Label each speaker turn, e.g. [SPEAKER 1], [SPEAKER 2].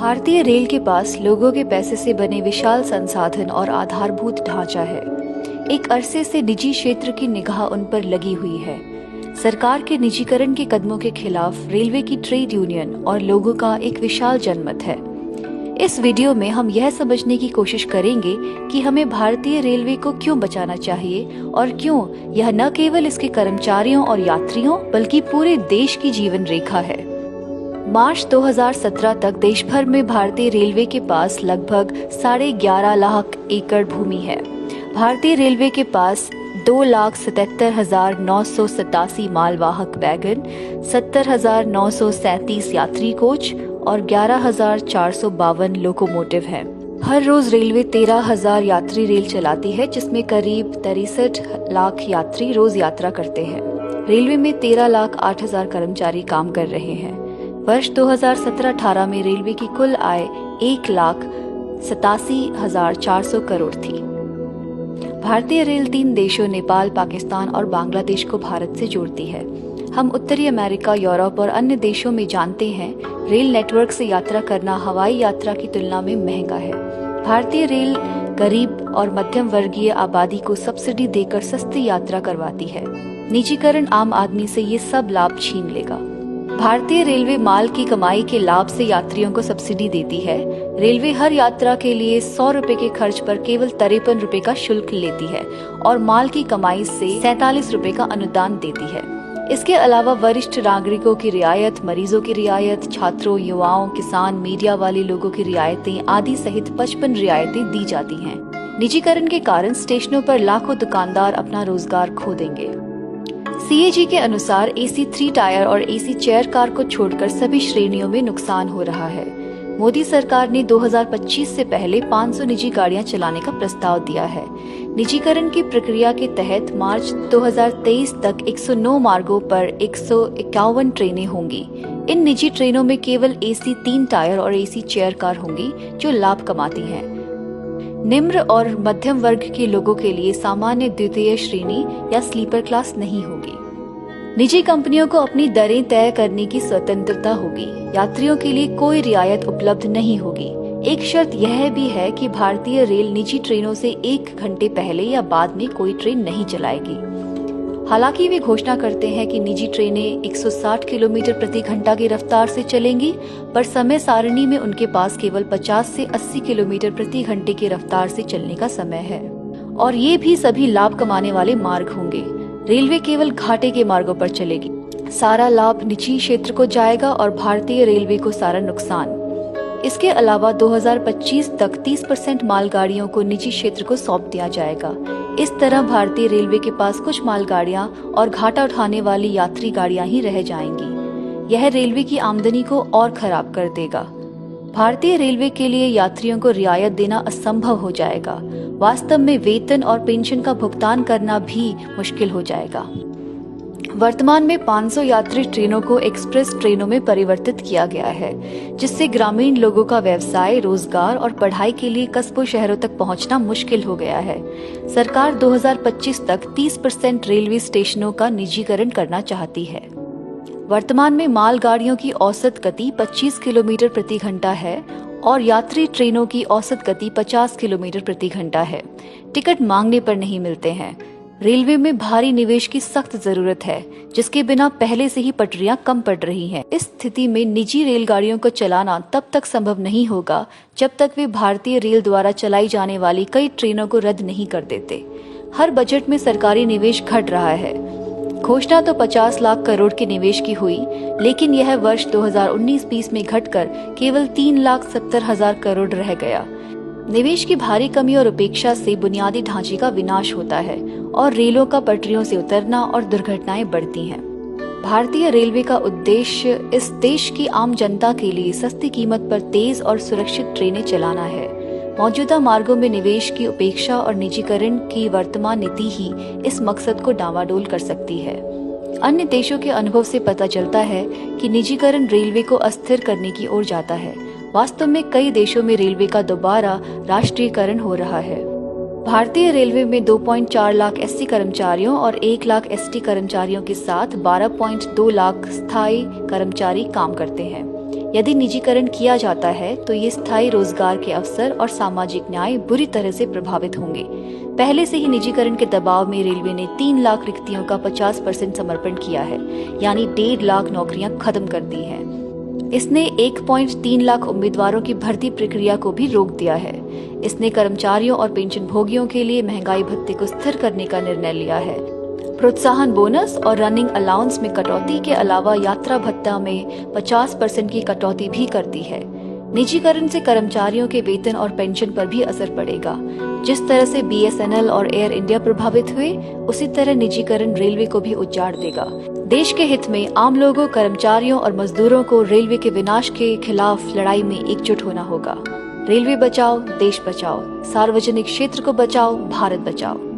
[SPEAKER 1] भारतीय रेल के पास लोगों के पैसे से बने विशाल संसाधन और आधारभूत ढांचा है। एक अरसे से निजी क्षेत्र की निगाह उन पर लगी हुई है। सरकार के निजीकरण के कदमों के खिलाफ रेलवे की ट्रेड यूनियन और लोगों का एक विशाल जनमत है। इस वीडियो में हम यह समझने की कोशिश करेंगे कि हमें भारतीय रेलवे को क्यों बचाना चाहिए और क्यों यह न केवल इसके कर्मचारियों और यात्रियों बल्कि पूरे देश की जीवन रेखा है। मार्च 2017 तक देश भर में भारतीय रेलवे के पास लगभग 11.5 लाख एकड़ भूमि है। भारतीय रेलवे के पास 2,77,987 मालवाहक वैगन, 70,937 यात्री कोच और 11,452 लोकोमोटिव हैं। हर रोज रेलवे 13,000 यात्री रेल चलाती है, जिसमें करीब 63 लाख यात्री रोज यात्रा करते हैं। रेलवे में 13,08,000 कर्मचारी काम कर रहे हैं। वर्ष 2017-18 में रेलवे की कुल आय 1,87,400 करोड़ थी। भारतीय रेल 3 देशों नेपाल, पाकिस्तान और बांग्लादेश को भारत से जोड़ती है। हम उत्तरी अमेरिका, यूरोप और अन्य देशों में जानते हैं, रेल नेटवर्क से यात्रा करना हवाई यात्रा की तुलना में महंगा है। भारतीय रेल गरीब और मध्यम वर्गीय आबादी को सब्सिडी देकर सस्ती यात्रा करवाती है। निजीकरण आम आदमी से ये सब लाभ छीन लेगा। भारतीय रेलवे माल की कमाई के लाभ से यात्रियों को सब्सिडी देती है। रेलवे हर यात्रा के लिए 100 रुपए के खर्च पर केवल 53 रुपए का शुल्क लेती है और माल की कमाई से 47 रुपए का अनुदान देती है। इसके अलावा वरिष्ठ नागरिकों की रियायत, मरीजों की रियायत, छात्रों, युवाओं, किसान, मीडिया वाले लोगों की रियायतें आदि सहित 55 रियायतें दी जाती हैं। निजीकरण के कारण स्टेशनों पर लाखों दुकानदार अपना रोजगार खो देंगे। CAG के अनुसार AC 3 टायर और AC चेयर कार को छोड़कर सभी श्रेणियों में नुकसान हो रहा है। मोदी सरकार ने 2025 से पहले 500 निजी गाड़ियां चलाने का प्रस्ताव दिया है। निजीकरण की प्रक्रिया के तहत मार्च 2023 तक 109 मार्गों पर 151 ट्रेनें होंगी। इन निजी ट्रेनों में केवल AC 3 टायर और AC चेयर कार होंगी जो लाभ कमाती हैं। निम्न और मध्यम वर्ग के लोगों के लिए सामान्य द्वितीय श्रेणी या स्लीपर क्लास नहीं होगी। निजी कंपनियों को अपनी दरें तय करने की स्वतंत्रता होगी। यात्रियों के लिए कोई रियायत उपलब्ध नहीं होगी। एक शर्त यह भी है कि भारतीय रेल निजी ट्रेनों से 1 घंटे पहले या बाद में कोई ट्रेन नहीं चलाएगी। हालांकि वे घोषणा करते हैं कि निजी ट्रेनें 160 किलोमीटर प्रति घंटा की रफ्तार से चलेंगी, पर समय सारणी में उनके पास केवल 50 से 80 किलोमीटर प्रति घंटे की रफ्तार से चलने का समय है और ये भी सभी लाभ कमाने वाले मार्ग होंगे। रेलवे केवल घाटे के मार्गों पर चलेगी। सारा लाभ निजी क्षेत्र को जाएगा और भारतीय रेलवे को सारा नुकसान। इसके अलावा 2025 तक 30% मालगाड़ियों को निजी क्षेत्र को सौंप दिया जाएगा। इस तरह भारतीय रेलवे के पास कुछ मालगाड़ियां और घाटा उठाने वाली यात्री गाड़ियां ही रह जाएंगी। यह रेलवे की आमदनी को और खराब कर देगा। भारतीय रेलवे के लिए यात्रियों को रियायत देना असंभव हो जाएगा। वास्तव में वेतन और पेंशन का भुगतान करना भी मुश्किल हो जाएगा। वर्तमान में 500 यात्री ट्रेनों को एक्सप्रेस ट्रेनों में परिवर्तित किया गया है, जिससे ग्रामीण लोगों का व्यवसाय, रोजगार और पढ़ाई के लिए कस्बों शहरों तक पहुंचना मुश्किल हो गया है। सरकार 2025 तक 30% रेलवे स्टेशनों का निजीकरण करना चाहती है। वर्तमान में मालगाड़ियों की औसत गति 25 किलोमीटर प्रति घंटा है और यात्री ट्रेनों की औसत गति 50 किलोमीटर प्रति घंटा है। टिकट मांगने पर नहीं मिलते हैं। रेलवे में भारी निवेश की सख्त जरूरत है, जिसके बिना पहले से ही पटरियां कम पड़ रही हैं। इस स्थिति में निजी रेलगाड़ियों को चलाना तब तक संभव नहीं होगा जब तक वे भारतीय रेल द्वारा चलाई जाने वाली कई ट्रेनों को रद्द नहीं कर देते। हर बजट में सरकारी निवेश घट रहा है। घोषणा तो 50 लाख करोड़ के निवेश की हुई, लेकिन यह वर्ष 2019-20 में घटकर केवल 3,70,000 करोड़ रह गया। निवेश की भारी कमी और उपेक्षा से बुनियादी ढांचे का विनाश होता है और रेलों का पटरियों से उतरना और दुर्घटनाएं बढ़ती हैं। भारतीय रेलवे का उद्देश्य इस देश की आम जनता के लिए सस्ती कीमत पर तेज और सुरक्षित ट्रेनें चलाना है। मौजूदा मार्गों में निवेश की उपेक्षा और निजीकरण की वर्तमान नीति ही इस मकसद को डावाडोल कर सकती है। अन्य देशों के अनुभव से पता चलता है कि निजीकरण रेलवे को अस्थिर करने की ओर जाता है। वास्तव में कई देशों में रेलवे का दोबारा राष्ट्रीयकरण हो रहा है। भारतीय रेलवे में 2.4 लाख SC कर्मचारियों और 1 लाख ST कर्मचारियों के साथ 12.2 लाख स्थायी कर्मचारी काम करते हैं। यदि निजीकरण किया जाता है तो ये स्थायी रोजगार के अवसर और सामाजिक न्याय बुरी तरह से प्रभावित होंगे। पहले से ही निजीकरण के दबाव में रेलवे ने 3 लाख रिक्तियों का 50% समर्पण किया है, यानी 1.5 लाख नौकरियां खत्म कर दी हैं। इसने 1.3 लाख उम्मीदवारों की भर्ती प्रक्रिया को भी रोक दिया है। इसने कर्मचारियों और पेंशन भोगियों के लिए महंगाई भत्ते को स्थिर करने का निर्णय लिया है। प्रोत्साहन बोनस और रनिंग अलाउंस में कटौती के अलावा यात्रा भत्ता में 50% की कटौती भी कर दी है। निजीकरण से कर्मचारियों के वेतन और पेंशन पर भी असर पड़ेगा। जिस तरह से BSNL और एयर इंडिया प्रभावित हुए, उसी तरह निजीकरण रेलवे को भी उजाड़ देगा। देश के हित में आम लोगों, कर्मचारियों और मजदूरों को रेलवे के विनाश के खिलाफ लड़ाई में एकजुट होना होगा। रेलवे बचाओ, देश बचाओ, सार्वजनिक क्षेत्र को बचाओ, भारत बचाओ।